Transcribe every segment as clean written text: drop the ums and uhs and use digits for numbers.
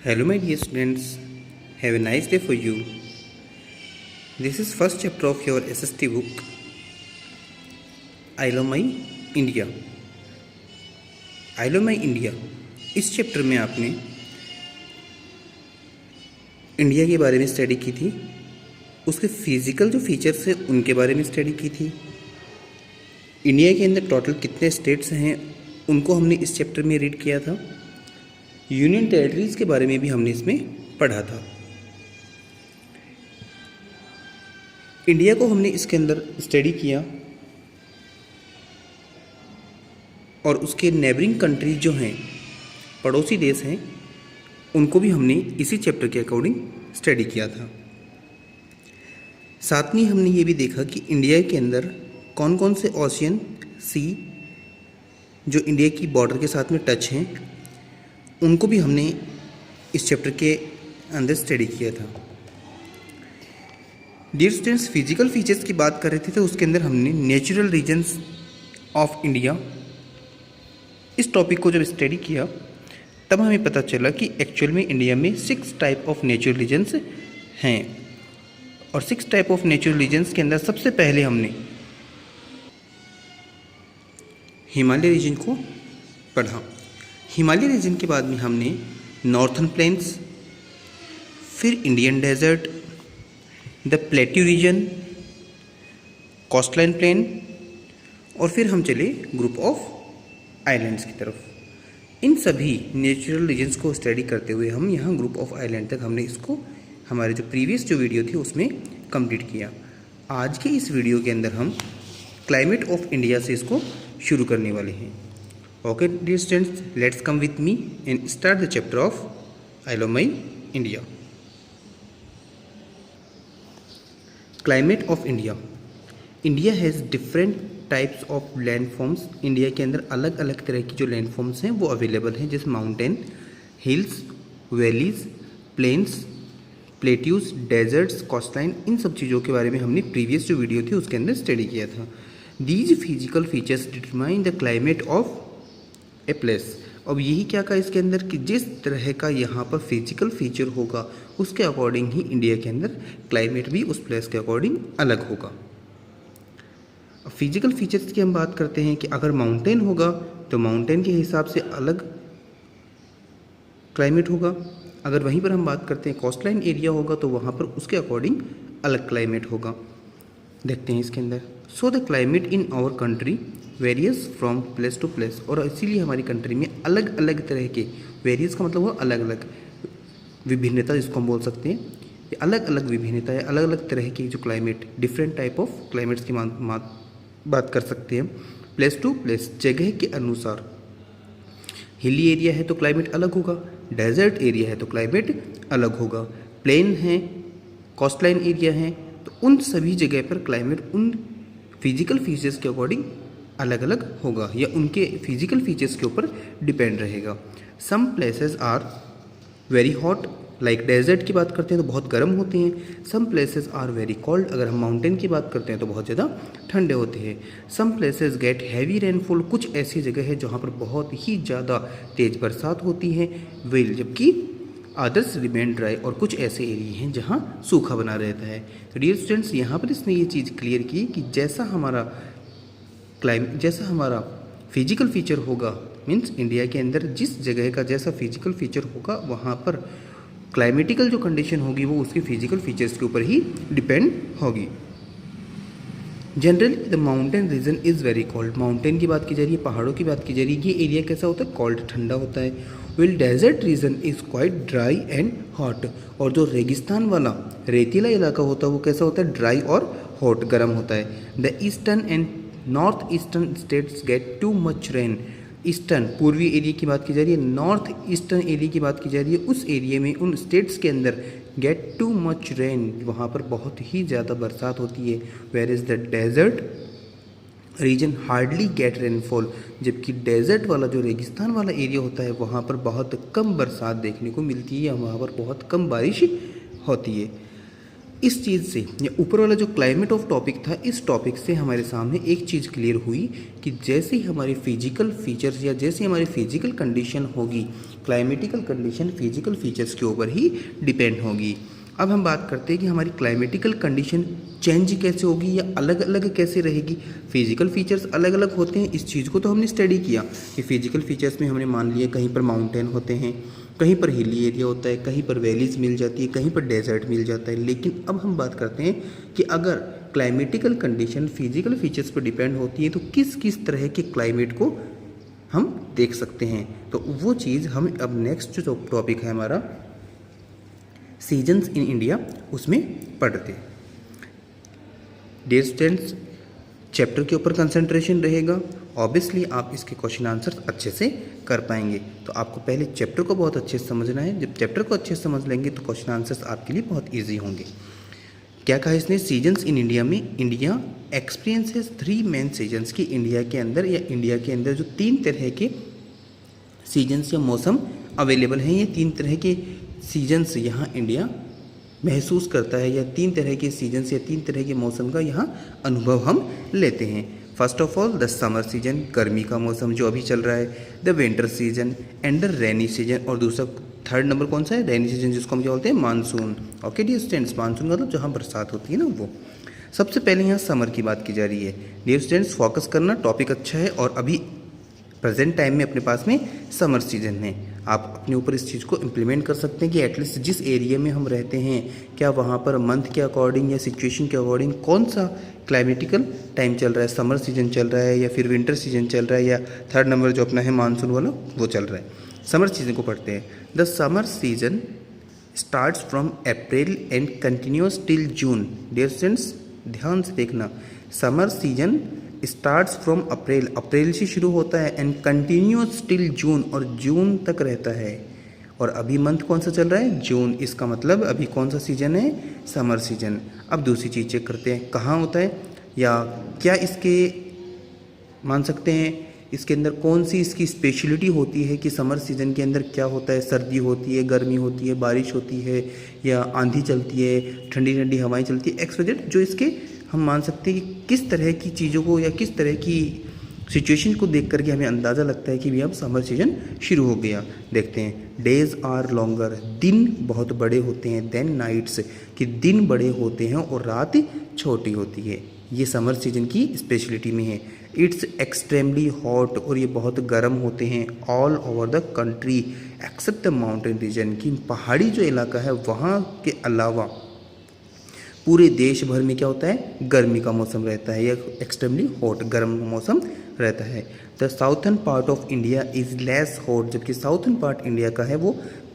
Hello my dear students, have a nice day for you. This is first chapter of your SST book, I Love My India. I Love My India इस chapter में आपने India के बारे में study की थी, उसके physical जो फीचर्स हैं उनके बारे में स्टडी की थी। इंडिया के अंदर टोटल कितने स्टेट्स हैं उनको हमने इस चैप्टर में रीड किया था। यूनियन टेरिटरीज के बारे में भी हमने इसमें पढ़ा था। इंडिया को हमने इसके अंदर स्टडी किया और उसके नेबरिंग कंट्रीज जो हैं, पड़ोसी देश हैं, उनको भी हमने इसी चैप्टर के अकॉर्डिंग स्टडी किया था। साथ में हमने ये भी देखा कि इंडिया के अंदर कौन कौन से ओशियन सी जो इंडिया की बॉर्डर के साथ में टच हैं उनको भी हमने इस चैप्टर के अंदर स्टडी किया था। डियर स्टूडेंट्स, फिजिकल फीचर्स की बात कर रहे थे तो उसके अंदर हमने नेचुरल रीजन्स ऑफ इंडिया इस टॉपिक को जब स्टडी किया तब हमें पता चला कि एक्चुअल में इंडिया में 6 टाइप ऑफ नेचुरल रीजन्स हैं और 6 टाइप ऑफ नेचुरल रीजन्स के अंदर सबसे पहले हमने हिमालय रीजन को पढ़ा। हिमालय रीजन के बाद में हमने नॉर्थन प्लेन्स, फिर Indian desert, the plateau region, coastline plain और फिर हम चले ग्रुप ऑफ आइलैंड्स की तरफ। इन सभी नेचुरल रीजन्स को स्टडी करते हुए हम यहाँ ग्रुप ऑफ आइलैंड तक हमने इसको हमारे जो प्रीवियस जो वीडियो थी उसमें कंप्लीट किया। आज के इस वीडियो के अंदर हम क्लाइमेट ऑफ इंडिया से इसको शुरू करने वाले हैं। Okay dear students, let's come with me and start the chapter of I love my India. Climate of India. India has different types of landforms. India के अंदर अलग अलग तरह की जो लैंडफॉर्म्स हैं वो अवेलेबल हैं, जैसे mountain, hills, valleys, plains, plateaus, deserts, coastline. इन सब चीज़ों के बारे में हमने प्रीवियस जो वीडियो थी उसके अंदर स्टडी किया था। These physical features determine the climate of a place. अब यही क्या कहा इसके अंदर कि जिस तरह का यहाँ पर फिजिकल फीचर होगा उसके अकॉर्डिंग ही इंडिया के अंदर क्लाइमेट भी उस प्लेस के अकॉर्डिंग अलग होगा। अब फिजिकल फीचर्स की हम बात करते हैं कि अगर माउंटेन होगा तो माउंटेन के हिसाब से अलग क्लाइमेट होगा। अगर वहीं पर हम बात करते हैं कोस्टलाइन एरिया होगा तो वहाँ पर उसके अकॉर्डिंग अलग क्लाइमेट होगा। देखते हैं इसके अंदर। So the climate in our country varies from place to place. और इसीलिए हमारी कंट्री में अलग अलग तरह के, वेरियस का मतलब हुआ अलग अलग, विभिन्नता जिसको हम बोल सकते हैं, ये अलग अलग विभिन्नता है, अलग अलग तरह की जो climate, different type of climates की बात कर सकते हैं। प्लेस टू प्लेस, जगह के अनुसार। हिली एरिया है तो क्लाइमेट अलग होगा, डेजर्ट एरिया है तो क्लाइमेट अलग होगा, प्लेन है, कोस्टलाइन एरिया है, तो उन सभी जगह पर क्लाइमेट उन फिजिकल फीचर्स के अकॉर्डिंग अलग अलग होगा या उनके फिजिकल फीचर्स के ऊपर डिपेंड रहेगा। Some places are very hot, like desert की बात करते हैं तो बहुत गर्म होते हैं। Some places are very cold, अगर हम माउंटेन की बात करते हैं तो बहुत ज़्यादा ठंडे होते हैं। Some places get heavy rainfall, कुछ ऐसी जगह है जहाँ पर बहुत ही ज़्यादा तेज़ बरसात होती है, वेल, जबकि अदर्स रिमेन ड्राई, और कुछ ऐसे एरिया हैं जहाँ सूखा बना रहता है। तो डियर स्टूडेंट्स, यहाँ पर इसने ये चीज़ क्लियर की कि जैसा हमारा फिजिकल फीचर होगा, मीन्स इंडिया के अंदर जिस जगह का जैसा फिजिकल फीचर होगा वहाँ पर क्लाइमेटिकल जो कंडीशन होगी वो उसके फिजिकल फीचर्स के ऊपर ही डिपेंड होगी। Generally the mountain region is very cold. Mountain की बात की जा रही है, पहाड़ों की बात की जा रही है, ये एरिया कैसा होता है, कोल्ड, ठंडा होता है। While desert region is quite dry and hot. और जो रेगिस्तान वाला रेतीला इलाका होता है वो कैसा होता है, ड्राई और हॉट, गर्म होता है। The eastern and north eastern states gate too much rain. Eastern, पूर्वी एरिया की बात की जा रही है, नॉर्थ ईस्टर्न एरिया की बात की जा रही है, उस एरिया में, उन स्टेट्स के अंदर गेट टू मच रेन, वहाँ पर बहुत ही ज़्यादा बरसात होती है। Where is the desert region hardly get rainfall, जबकि डेजर्ट वाला जो रेगिस्तान वाला एरिया होता है वहाँ पर बहुत कम बरसात देखने को मिलती है या वहाँ पर बहुत कम बारिश होती है। इस चीज़ से या ऊपर वाला जो क्लाइमेट ऑफ टॉपिक था, इस टॉपिक से हमारे सामने एक चीज़ क्लियर हुई कि जैसे ही हमारी फिजिकल फीचर्स या जैसे हमारी फिजिकल कंडीशन होगी, क्लाइमेटिकल कंडीशन फिजिकल फीचर्स के ऊपर ही डिपेंड होगी। अब हम बात करते हैं कि हमारी क्लाइमेटिकल कंडीशन चेंज कैसे होगी या अलग अलग कैसे रहेगी। फिजिकल फीचर्स अलग अलग होते हैं, इस चीज़ को तो हमने स्टडी किया कि फिजिकल फीचर्स में हमने मान लिया कहीं पर माउंटेन होते हैं, कहीं पर हिली एरिया होता है, कहीं पर वैलीज मिल जाती है, कहीं पर डेजर्ट मिल जाता है। लेकिन अब हम बात करते हैं कि अगर क्लाइमेटिकल कंडीशन फिजिकल फीचर्स पर डिपेंड होती है तो किस किस तरह के क्लाइमेट को हम देख सकते हैं। तो वो चीज़ हम अब नेक्स्ट जो टॉपिक है हमारा सीजन्स इन इंडिया, उसमें पढ़ते हैं। डियर स्टूडेंट्स, चैप्टर के ऊपर कंसंट्रेशन रहेगा। ऑब्वियसली आप इसके क्वेश्चन आंसर्स अच्छे से कर पाएंगे। तो आपको पहले चैप्टर को बहुत अच्छे से समझना है। जब चैप्टर को अच्छे से समझ लेंगे तो क्वेश्चन आंसर्स आपके लिए बहुत ईजी होंगे। क्या कहा इसने, सीजन्स इन इंडिया में इंडिया एक्सपीरियंसेस 3 मेन सीजन्स की इंडिया के अंदर या इंडिया के अंदर जो 3 तरह के सीजन्स या मौसम अवेलेबल हैं, ये 3 तरह के सीजन्स यहाँ इंडिया महसूस करता है या 3 तरह के सीजन्स या 3 तरह के मौसम का यहाँ अनुभव हम लेते हैं। First of all the summer season, गर्मी का मौसम जो अभी चल रहा है, the winter season and the rainy season, और दूसरा थर्ड नंबर कौन सा है, रेनी सीजन, जिसको हम क्या बोलते हैं, monsoon. Okay dear students, monsoon मतलब जहाँ बरसात होती है ना वो। सबसे पहले यहाँ समर की बात की जा रही है। डियर स्टूडेंट्स, फोकस करना, टॉपिक अच्छा है और अभी प्रेजेंट टाइम में अपने पास में समर सीजन है। आप अपने ऊपर इस चीज़ को इम्प्लीमेंट कर सकते हैं कि एटलीस्ट जिस एरिया में हम रहते हैं, क्या वहाँ पर मंथ के अकॉर्डिंग या सिचुएशन के अकॉर्डिंग कौन सा क्लाइमेटिकल टाइम चल रहा है, समर सीजन चल रहा है या फिर विंटर सीजन चल रहा है, या थर्ड नंबर जो अपना है मानसून वाला वो चल रहा है। समर सीजन को पढ़ते हैं। The summer season starts from April and continues till June. Dear students, ध्यान से देखना, summer season starts from April, April से शुरू होता है, एंड कंटिन्यूस टिल जून, और जून तक रहता है। और अभी मंथ कौन सा चल रहा है, जून। इसका मतलब अभी कौन सा सीजन है, समर सीजन। अब दूसरी चीज़ चेक करते हैं, कहाँ होता है या क्या इसके मान सकते हैं इसके अंदर कौन सी इसकी स्पेशलिटी होती है कि समर सीजन के अंदर क्या होता है, सर्दी होती है, गर्मी होती है, बारिश होती है, या आंधी चलती है, ठंडी ठंडी हवाएं चलती है, एक्सपेक्टेड जो इसके हम मान सकते हैं कि किस तरह की चीज़ों को या किस तरह की सिचुएशन को देख करके हमें अंदाज़ा लगता है कि भी अब समर सीजन शुरू हो गया। देखते हैं, डेज आर लॉन्गर, दिन बहुत बड़े होते हैं, देन नाइट्स, कि दिन बड़े होते हैं और रात छोटी होती है। ये समर सीजन की स्पेशलिटी में है। इट्स एक्सट्रीमली हॉट, और ये बहुत गर्म होते हैं, all over the country accept the mountain reason, की पहाड़ी जो इलाका है वहाँ के अलावा पूरे देश भर में क्या होता है, गर्मी का मौसम रहता है या एक्सट्रीमली हॉट गर्म मौसम रहता है। The southern part of India is less hot, जबकि साउथर्न पार्ट इंडिया का है वो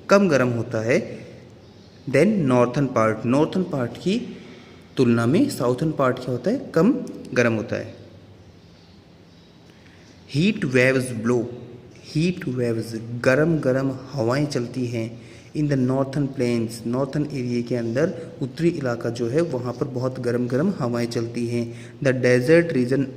कम गर्म होता है then northern part, northern part की तुलना में साउथर्न पार्ट क्या होता है, कम गर्म होता है। Heat waves blow, heat waves गरम गरम हवाएं चलती हैं in the northern plains, northern area के अंदर उत्तरी इलाका जो है वहाँ पर बहुत गरम गरम हवाएं चलती हैं। The desert region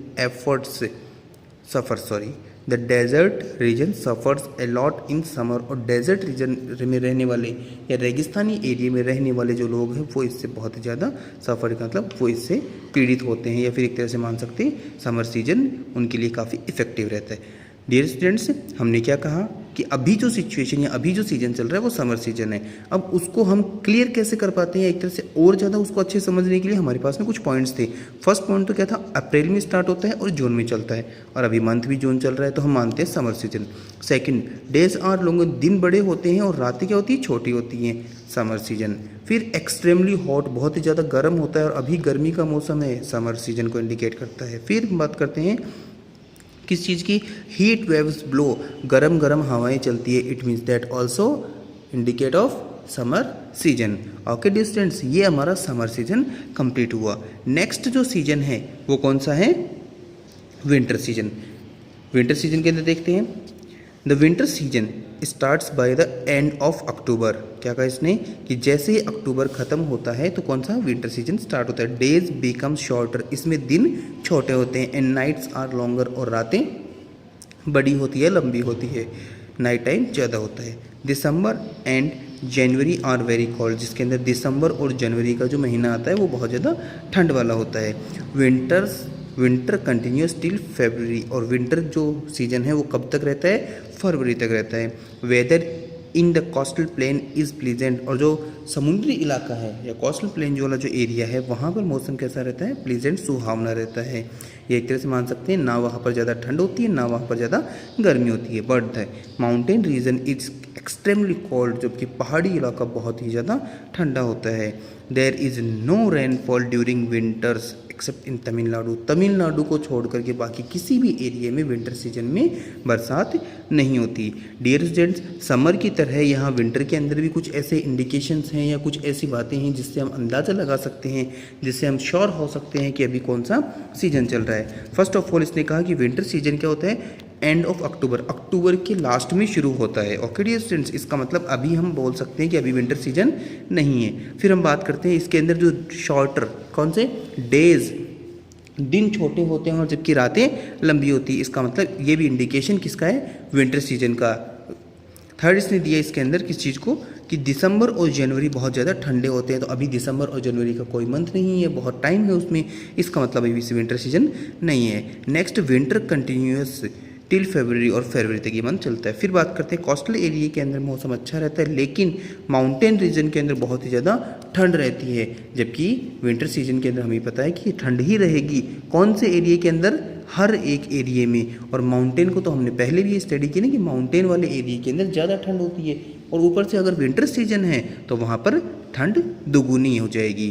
the desert region suffers a lot in summer, और डेजर्ट रीजन में रहने वाले या रेगिस्तानी एरिया में रहने वाले जो लोग हैं वो इससे बहुत ही ज़्यादा सफ़र का मतलब वो इससे पीड़ित होते हैं, या फिर एक तरह से मान सकते हैं समर सीजन उनके लिए काफ़ी इफ़ेक्टिव रहता है। डियर स्टूडेंट्स, हमने क्या कहा कि अभी जो सिचुएशन या अभी जो सीजन चल रहा है वो समर सीजन है। अब उसको हम क्लियर कैसे कर पाते हैं एक तरह से और ज़्यादा उसको अच्छे समझने के लिए हमारे पास में कुछ पॉइंट्स थे। फर्स्ट पॉइंट तो क्या था, अप्रैल में स्टार्ट होता है और जून में चलता है, और अभी मंथ भी जून चल रहा है तो हम मानते हैं summer season. Second, days are long, दिन बड़े होते हैं और रातें क्या होती है, छोटी होती हैं, समर सीजन। फिर एक्सट्रीमली हॉट, बहुत ही ज़्यादा गर्म होता है और अभी गर्मी का मौसम है, समर सीजन को इंडिकेट करता है। फिर बात करते हैं किस चीज़ की, हीट वेव्स ब्लो, गरम गरम हवाएं चलती है, it means that also indicate of summer season. Okay dear students, ये हमारा समर सीजन कंप्लीट हुआ। नेक्स्ट जो सीजन है वो कौन सा है, विंटर सीजन। विंटर सीजन के अंदर देखते हैं, the winter season starts by the end of October. क्या कहा इसने कि जैसे ही अक्टूबर खत्म होता है तो कौन सा विंटर सीजन स्टार्ट होता है। डेज बिकम शॉर्टर, इसमें दिन छोटे होते हैं, एंड नाइट्स आर लॉन्गर, और रातें बड़ी होती है, लंबी होती है, नाइट टाइम ज़्यादा होता है। December and January are very cold, जिसके अंदर दिसंबर और जनवरी का जो महीना आता है वो बहुत ज़्यादा ठंड वाला होता है। विंटर कंटिन्यूस टिल फरवरी, और विंटर जो सीजन है वो कब तक रहता है, फरवरी तक रहता है। Weather in the coastal plain is pleasant, और जो समुद्री इलाका है या कोस्टल प्लेन जो वाला जो एरिया है वहाँ पर मौसम कैसा रहता है, प्लीजेंट, सुहावना रहता है। ये एक तरह से मान सकते हैं, ना वहाँ पर ज़्यादा ठंड होती है ना वहाँ पर ज़्यादा गर्मी होती है। But the mountain region is extremely cold, जबकि पहाड़ी इलाका बहुत ही ज़्यादा ठंडा होता है। There is no rainfall during winters except in Tamil Nadu, Tamil Nadu को छोड़ करके बाकी किसी भी एरिया में विंटर सीजन में बरसात नहीं होती। डियर स्टूडेंट्स, समर की तरह यहाँ विंटर के अंदर भी कुछ ऐसे इंडिकेशंस हैं या कुछ ऐसी बातें हैं जिससे हम अंदाज़ा लगा सकते हैं, जिससे हम श्योर हो सकते हैं कि अभी कौन सा सीजन चल रहा है। फर्स्ट ऑफ ऑल इसने कहा कि विंटर सीजन क्या होता है, एंड ऑफ अक्टूबर, अक्टूबर के लास्ट में शुरू होता है। ओके डियर स्टूडेंट्स, इसका मतलब अभी हम बोल सकते हैं कि अभी विंटर सीजन नहीं है। फिर हम बात करते हैं इसके अंदर जो शॉर्टर, कौन से डेज, दिन छोटे होते हैं और जबकि रातें लंबी होती है। इसका मतलब ये भी इंडिकेशन किसका है, विंटर सीजन का। थर्ड इसने दिया इसके अंदर किस चीज़ को, कि दिसंबर और जनवरी बहुत ज़्यादा ठंडे होते हैं, तो अभी दिसंबर और जनवरी का कोई मंथ नहीं है, बहुत टाइम है उसमें, इसका मतलब अभी से विंटर सीजन नहीं है। नेक्स्ट, विंटर कंटिन्यूस टिल फरवरी, और फरवरी तक ये मंथ चलता है। फिर बात करते हैं कोस्टल एरिया के अंदर मौसम अच्छा रहता है, लेकिन माउंटेन रीजन के अंदर बहुत ही ज़्यादा ठंड रहती है, जबकि विंटर सीजन के अंदर हमें पता है कि ठंड ही रहेगी। कौन से एरिया के अंदर, हर एक एरिया में। और माउंटेन को तो हमने पहले भी स्टडी की ना कि माउंटेन वाले एरिया के अंदर ज़्यादा ठंड होती है, और ऊपर से अगर विंटर सीजन है तो वहाँ पर ठंड दोगुनी हो जाएगी।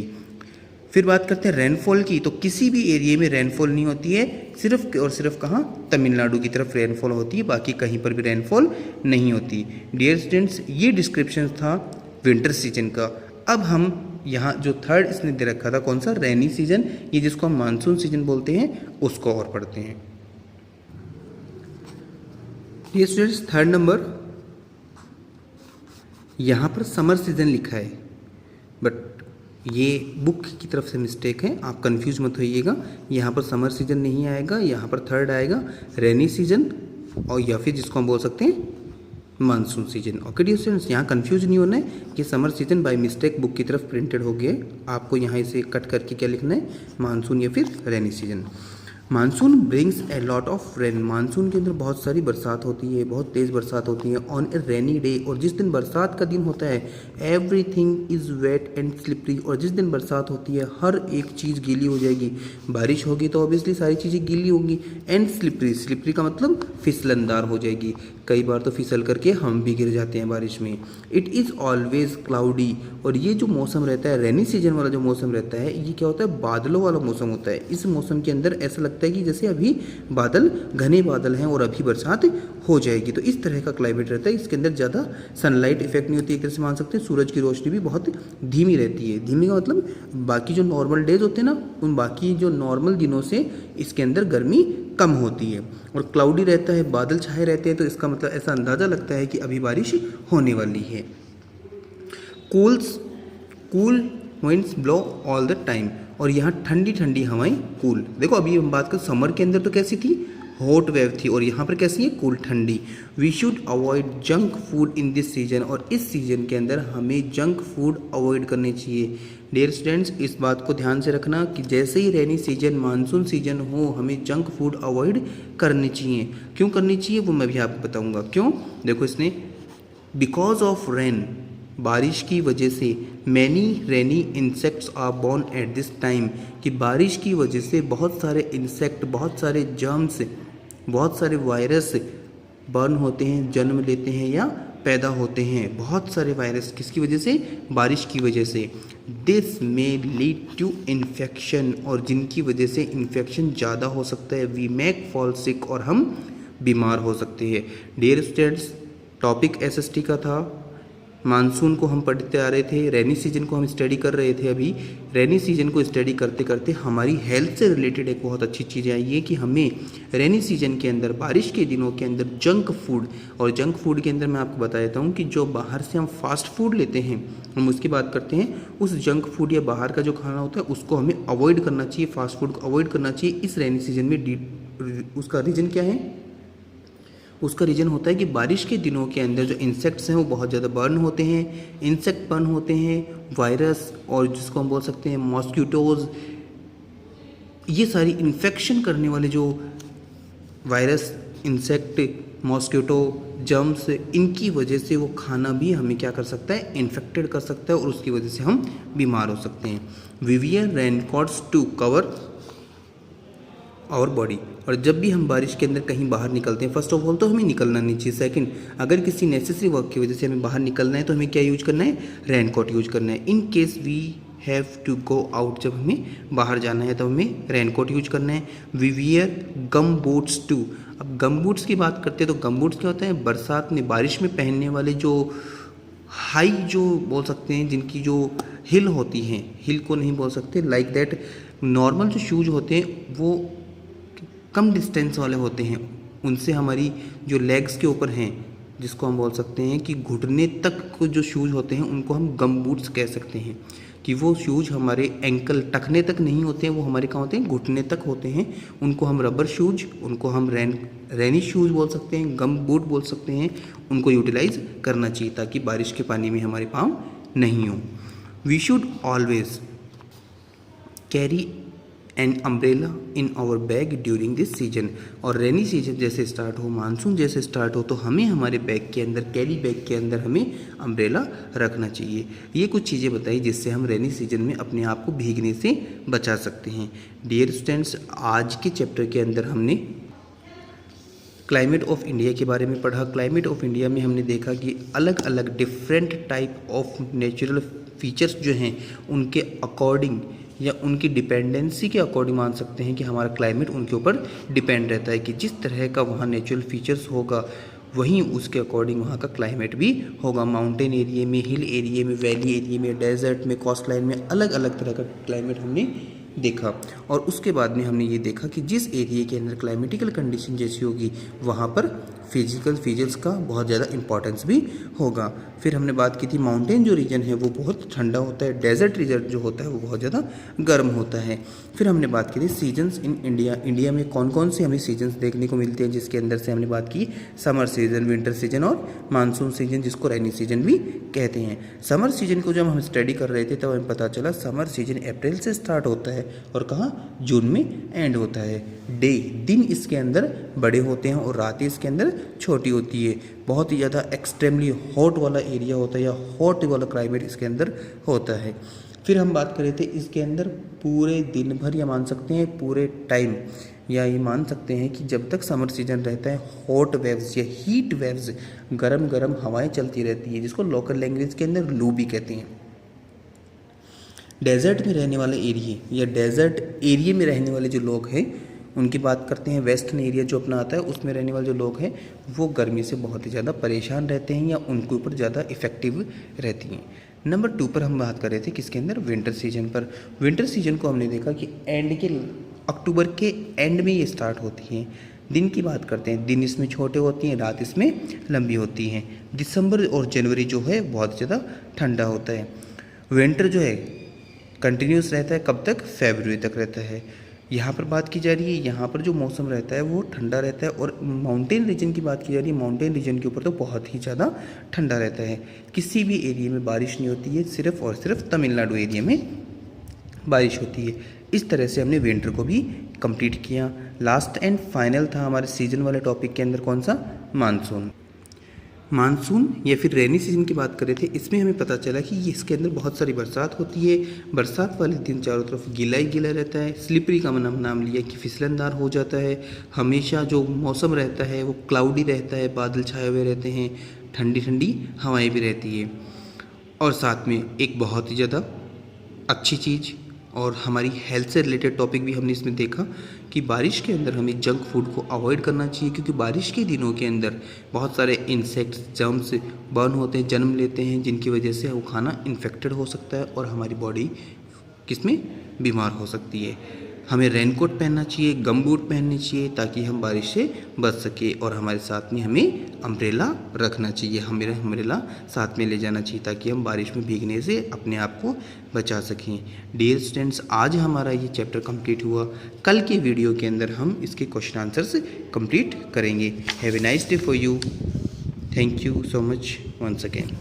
फिर बात करते हैं रेनफॉल की, तो किसी भी एरिया में रेनफॉल नहीं होती है, सिर्फ और सिर्फ कहाँ, तमिलनाडु की तरफ रेनफॉल होती है, बाकी कहीं पर भी रेनफॉल नहीं होती। डियर स्टूडेंट्स, ये डिस्क्रिप्शन था विंटर सीजन का। अब हम यहाँ जो थर्ड इसने दे रखा था, कौन सा, रेनी सीजन, ये जिसको हम मानसून सीजन बोलते हैं, उसको और पढ़ते हैं। डियर स्टूडेंट्स, थर्ड नंबर, यहाँ पर समर सीजन लिखा है, बट ये बुक की तरफ से मिस्टेक है, आप कंफ्यूज मत होइएगा। यहाँ पर समर सीजन नहीं आएगा, यहाँ पर थर्ड आएगा रेनी सीजन, और या फिर जिसको हम बोल सकते हैं monsoon season. Okay dear students, यहाँ कंफ्यूज नहीं होना है कि summer season by mistake book की तरफ प्रिंटेड हो गया है। आपको यहाँ इसे कट करके क्या लिखना है, मानसून या फिर rainy season. Monsoon brings a lot of rain, monsoon के अंदर बहुत सारी बरसात होती है, बहुत तेज़ बरसात होती है ऑन ए रेनी डे, और जिस दिन बरसात का दिन होता है everything is wet and slippery, और जिस दिन बरसात होती है हर एक चीज़ गीली हो जाएगी। बारिश होगी तो ऑब्वियसली सारी चीज़ें गीली होंगी। एंड स्लिपरी, स्लिपरी का मतलब फिसलनदार हो जाएगी, कई बार तो फिसल करके हम भी गिर जाते हैं बारिश में। इट इज़ ऑलवेज क्लाउडी, और ये जो मौसम रहता है रेनी सीजन वाला जो मौसम रहता है, ये क्या होता है, बादलों वाला मौसम होता है। इस मौसम के अंदर ऐसा लगता है कि जैसे अभी बादल, घने बादल हैं और अभी बरसात हो जाएगी, तो इस तरह का क्लाइमेट रहता है। इसके अंदर ज़्यादा सनलाइट इफेक्ट नहीं होती, एक तरह से मान सकते हैं सूरज की रोशनी भी बहुत धीमी रहती है। धीमी का मतलब बाकी जो नॉर्मल डेज होते हैं ना, उन बाकी जो नॉर्मल दिनों से इसके अंदर गर्मी कम होती है। और क्लाउडी रहता है, बादल छाए रहते हैं, तो इसका मतलब ऐसा अंदाज़ा लगता है कि अभी बारिश होने वाली है। Cool winds blow all the time, और यहाँ ठंडी ठंडी हवाएं, कूल। देखो अभी हम बात करें समर के अंदर तो कैसी थी, हॉट वेव थी, और यहाँ पर कैसी है, कूल, ठंडी। We should avoid junk food in this season, और इस सीजन के अंदर हमें जंक फूड अवॉइड करने चाहिए। डियर स्टूडेंट्स, इस बात को ध्यान से रखना कि जैसे ही रेनी सीजन, मानसून सीजन हो, हमें जंक फूड अवॉइड करनी चाहिए। क्यों करनी चाहिए वो मैं भी आपको बताऊँगा क्यों। देखो इसने, बिकॉज ऑफ रेन, बारिश की वजह से, many rainy insects are born at this time, कि बारिश की वजह से बहुत सारे इंसेक्ट, बहुत सारे जर्म्स, बहुत सारे वायरस बर्न होते हैं, जन्म लेते हैं या पैदा होते हैं। बहुत सारे वायरस किसकी वजह से, बारिश की वजह से। This may lead to infection, और जिनकी वजह से इन्फेक्शन ज़्यादा हो सकता है। वी मेक फॉल सिक, और हम बीमार हो सकते हैं। डियर स्टूडेंट्स, टॉपिक एसएसटी का था, मानसून को हम पढ़ते आ रहे थे, रेनी सीजन को हम स्टडी कर रहे थे। अभी रेनी सीजन को स्टडी करते करते हमारी हेल्थ से रिलेटेड एक बहुत अच्छी चीज़ आई है कि हमें रेनी सीजन के अंदर, बारिश के दिनों के अंदर जंक फूड, और जंक फूड के अंदर मैं आपको बता देता हूँ कि जो बाहर से हम फास्ट फूड लेते हैं, हम उसकी बात करते हैं, उस जंक फूड या बाहर का जो खाना होता है उसको हमें अवॉइड करना चाहिए, फास्ट फूड को अवॉइड करना चाहिए इस रेनी सीजन में। उसका रीज़न क्या है, उसका रीज़न होता है कि बारिश के दिनों के अंदर जो इंसेक्ट्स हैं वो बहुत ज़्यादा बर्न होते हैं, इंसेक्ट बर्न होते हैं, वायरस और जिसको हम बोल सकते हैं मॉस्किटोज़, ये सारी इन्फेक्शन करने वाले जो वायरस, इंसेक्ट, मॉस्किटो, जर्म्स, इनकी वजह से वो खाना भी हमें क्या कर सकता है, इन्फेक्टेड कर सकता है और उसकी वजह से हम बीमार हो सकते हैं। We wear raincoats to cover our body. और जब भी हम बारिश के अंदर कहीं बाहर निकलते हैं, फर्स्ट ऑफ ऑल तो हमें निकलना नहीं चाहिए। सेकंड, अगर किसी नेसेसरी वर्क की वजह से हमें बाहर निकलना है तो हमें क्या यूज करना है, रेनकोट यूज करना है। In case we have to go out, जब हमें बाहर जाना है तो हमें रेनकोट यूज करना है। We wear gum boots too. अब गम बूट्स की बात करते हैं तो गम बूट्स क्या होता है, बरसात में बारिश में पहनने वाले जो हाई, जो बोल सकते हैं जिनकी जो हिल होती हैं, हिल को नहीं बोल सकते, लाइक दैट नॉर्मल जो शूज़ होते हैं वो कम डिस्टेंस वाले होते हैं, उनसे हमारी जो लेग्स के ऊपर हैं, जिसको हम बोल सकते हैं कि घुटने तक को जो शूज़ होते हैं उनको हम गम बूट्स कह सकते हैं। कि वो शूज़ हमारे एंकल टखने तक नहीं होते हैं, वो हमारे कहाँ होते हैं, घुटने तक होते हैं। उनको हम रबर शूज़, उनको हम रेनी शूज़ बोल सकते हैं, गम बूट बोल सकते हैं। उनको यूटिलाइज करना चाहिए ताकि बारिश के पानी में हमारे पाँव नहीं हो। We should always carry an umbrella in our bag during this season. और रेनी सीजन जैसे स्टार्ट हो, मानसून जैसे स्टार्ट हो, तो हमें हमारे बैग के अंदर, कैरी बैग के अंदर हमें अम्ब्रेला रखना चाहिए। ये कुछ चीज़ें बताई जिससे हम रेनी सीजन में अपने आप को भीगने से बचा सकते हैं। डियर स्टूडेंट्स, आज के चैप्टर के अंदर हमने क्लाइमेट ऑफ इंडिया के बारे में पढ़ा। क्लाइमेट ऑफ इंडिया में हमने देखा कि अलग अलग different type of natural features जो हैं उनके अकॉर्डिंग या उनकी डिपेंडेंसी के अकॉर्डिंग मान सकते हैं कि हमारा क्लाइमेट उनके ऊपर डिपेंड रहता है कि जिस तरह का वहाँ नेचुरल फीचर्स होगा वहीं उसके अकॉर्डिंग वहाँ का क्लाइमेट भी होगा। माउंटेन एरिया में, हिल एरिया में, वैली एरिया में, डेजर्ट में, कोस्ट लाइन में अलग अलग तरह का क्लाइमेट हमने देखा। और उसके बाद में हमने ये देखा कि जिस एरिया के अंदर क्लाइमेटिकल कंडीशन जैसी होगी वहाँ पर फिजिकल फीचर्स का बहुत ज़्यादा इंपॉर्टेंस भी होगा। फिर हमने बात की थी माउंटेन जो रीजन है वो बहुत ठंडा होता है, डेजर्ट रीजन जो होता है वो बहुत ज़्यादा गर्म होता है। फिर हमने बात की थी सीजन्स इन इंडिया। इंडिया में कौन कौन से हमें सीजन्स देखने को मिलते हैं, जिसके अंदर से हमने बात की समर सीजन, विंटर सीजन और मानसून सीजन, जिसको रेनी सीजन भी कहते हैं। समर सीजन को जब हम स्टडी कर रहे थे तब हमें पता चला समर सीजन अप्रैल से स्टार्ट होता है और कहाँ, जून में एंड होता है। दिन इसके अंदर बड़े होते हैं और रातें इसके अंदर छोटी होती है। बहुत ही ज़्यादा एक्सट्रीमली हॉट वाला एरिया होता है या हॉट वाला क्लाइमेट इसके अंदर होता है। फिर हम बात कर रहे थे इसके अंदर पूरे दिन भर, या मान सकते हैं पूरे टाइम, या ये मान सकते हैं कि जब तक समर सीजन रहता है हॉट वेव्स या हीट वेव्स, गरम गरम हवाएं चलती रहती है, जिसको लोकल लैंग्वेज के अंदर लू भी कहते हैं। डेजर्ट में रहने वाले एरिए या डेजर्ट एरिया में रहने वाले जो लोग हैं उनकी बात करते हैं। वेस्टर्न एरिया जो अपना आता है उसमें रहने वाले जो लोग हैं वो गर्मी से बहुत ही ज़्यादा परेशान रहते हैं या उनके ऊपर ज़्यादा इफ़ेक्टिव रहती हैं। नंबर 2 पर हम बात कर रहे थे किसके अंदर, विंटर सीजन पर। विंटर सीजन को हमने देखा कि अक्टूबर के एंड में ये स्टार्ट होती हैं। दिन की बात करते हैं, दिन इसमें छोटे होती हैं, रात इसमें लंबी होती हैं। दिसंबर और जनवरी जो है बहुत ज़्यादा ठंडा होता है। विंटर जो है कंटिन्यूस रहता है, कब तक, फरवरी तक रहता है। यहाँ पर बात की जा रही है, यहाँ पर जो मौसम रहता है वो ठंडा रहता है। और माउंटेन रीजन की बात की जा रही है, माउंटेन रीजन के ऊपर तो बहुत ही ज़्यादा ठंडा रहता है। किसी भी एरिया में बारिश नहीं होती है, सिर्फ और सिर्फ तमिलनाडु एरिया में बारिश होती है। इस तरह से हमने विंटर को भी कंप्लीट किया। लास्ट एंड फाइनल था हमारे सीजन वाले टॉपिक के अंदर कौन सा, मानसून। मानसून या फिर रेनी सीजन की बात कर रहे थे, इसमें हमें पता चला कि ये इसके अंदर बहुत सारी बरसात होती है। बरसात वाले दिन चारों तरफ गीला ही गीला रहता है। स्लिपरी का नाम लिया कि फिसलनदार हो जाता है। हमेशा जो मौसम रहता है वो क्लाउडी रहता है, बादल छाए हुए रहते हैं, ठंडी ठंडी हवाएं भी रहती है। और साथ में एक बहुत ही ज़्यादा अच्छी चीज़ और हमारी हेल्थ से रिलेटेड टॉपिक भी हमने इसमें देखा कि बारिश के अंदर हमें जंक फूड को अवॉइड करना चाहिए, क्योंकि बारिश के दिनों के अंदर बहुत सारे इंसेक्ट्स, जर्म्स बर्न होते हैं, जन्म लेते हैं, जिनकी वजह से वो खाना इन्फेक्टेड हो सकता है और हमारी बॉडी किसमें बीमार हो सकती है। हमें रेनकोट पहनना चाहिए, गम बूट पहनने चाहिए ताकि हम बारिश से बच सके, और हमारे साथ में हमें अम्ब्रेला रखना चाहिए, हमें अम्ब्रेला साथ में ले जाना चाहिए ताकि हम बारिश में भीगने से अपने आप को बचा सकें। डियर स्टूडेंट्स, आज हमारा ये चैप्टर कंप्लीट हुआ। कल के वीडियो के अंदर हम इसके क्वेश्चन आंसर्स कंप्लीट करेंगे। Have a nice day for you. Thank you so much once again.